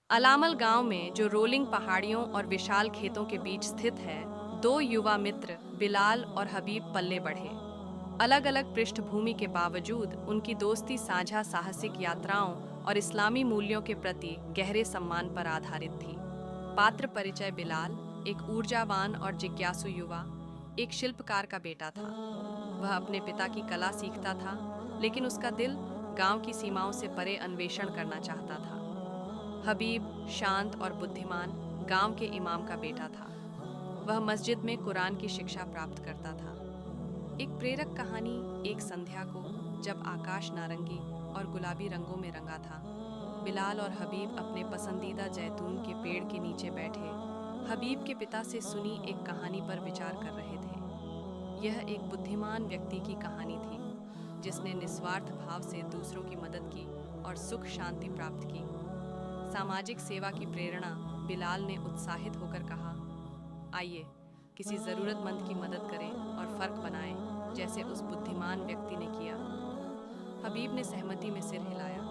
अलामल गांव में जो रोलिंग पहाड़ियों और विशाल खेतों के बीच स्थित है, दो युवा मित्र बिलाल और हबीब पल्ले बढ़े। अलग अलग पृष्ठभूमि के बावजूद उनकी दोस्ती साझा साहसिक यात्राओं और इस्लामी मूल्यों के प्रति गहरे सम्मान पर आधारित थी। पात्र परिचय: बिलाल एक ऊर्जावान और जिज्ञासु युवा, एक शिल्पकार का बेटा था। वह अपने पिता की कला सीखता था, लेकिन उसका दिल गांव की सीमाओं से परे अन्वेषण करना चाहता था। हबीब शांत और बुद्धिमान गांव के इमाम का बेटा था। वह मस्जिद में कुरान की शिक्षा प्राप्त करता था। एक प्रेरक कहानी: एक संध्या को, जब आकाश नारंगी और गुलाबी रंगों में रंगा था, बिलाल और हबीब अपने पसंदीदा जैतून के पेड़ के नीचे बैठे हबीब के पिता से सुनी एक कहानी पर विचार कर रहे थे। यह एक बुद्धिमान व्यक्ति की कहानी थी, जिसने निस्वार्थ भाव से दूसरों की मदद की और सुख शांति प्राप्त की। सामाजिक सेवा की प्रेरणा: बिलाल ने उत्साहित होकर कहा, आइए किसी ज़रूरतमंद की मदद करें और फ़र्क बनाएं, जैसे उस बुद्धिमान व्यक्ति ने किया। हबीब ने सहमति में सिर हिलाया।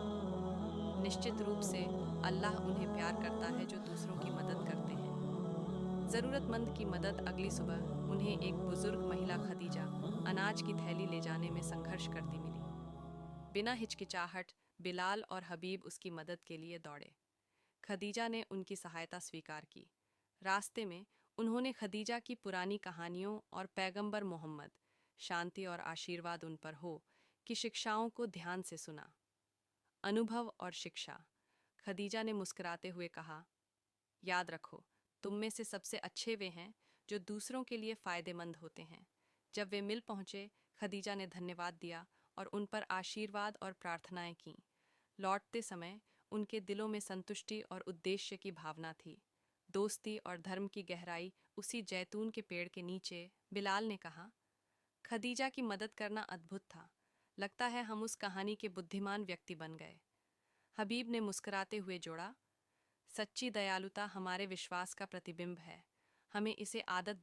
निश्चित रूप से अल्लाह उन्हें प्यार करता है जो दूसरों की मदद करते हैं। ज़रूरतमंद की मदद: अगली सुबह उन्हें एक बुजुर्ग महिला खदीजा अनाज की थैली ले जाने में संघर्ष करती मिली। बिना हिचकिचाहट बिलाल और हबीब उसकी मदद के लिए दौड़े। खदीजा ने उनकी सहायता स्वीकार की। रास्ते में उन्होंने खदीजा की पुरानी कहानियों और पैगंबर मोहम्मद, शांति और आशीर्वाद उन पर हो, की शिक्षाओं को ध्यान से सुना। अनुभव और शिक्षा: खदीजा ने मुस्कुराते हुए कहा, याद रखो, तुम में से सबसे अच्छे वे हैं जो दूसरों के लिए फ़ायदेमंद होते हैं। जब वे मिल पहुंचे, खदीजा ने धन्यवाद दिया और उन पर आशीर्वाद और प्रार्थनाएं कीं। लौटते समय उनके दिलों में संतुष्टि और उद्देश्य की भावना थी। दोस्ती और धर्म की गहराई उसी जैतून के पेड़ के नीचे। बिलाल ने कहा, खदीजा की मदद करना अद्भुत था। लगता है हम उस कहानी के बुद्धिमान व्यक्ति बन गए। हबीब ने मुस्कुराते हुए जोड़ा, सच्ची दयालुता हमारे विश्वास का प्रतिबिंब है। हमें इसे आदत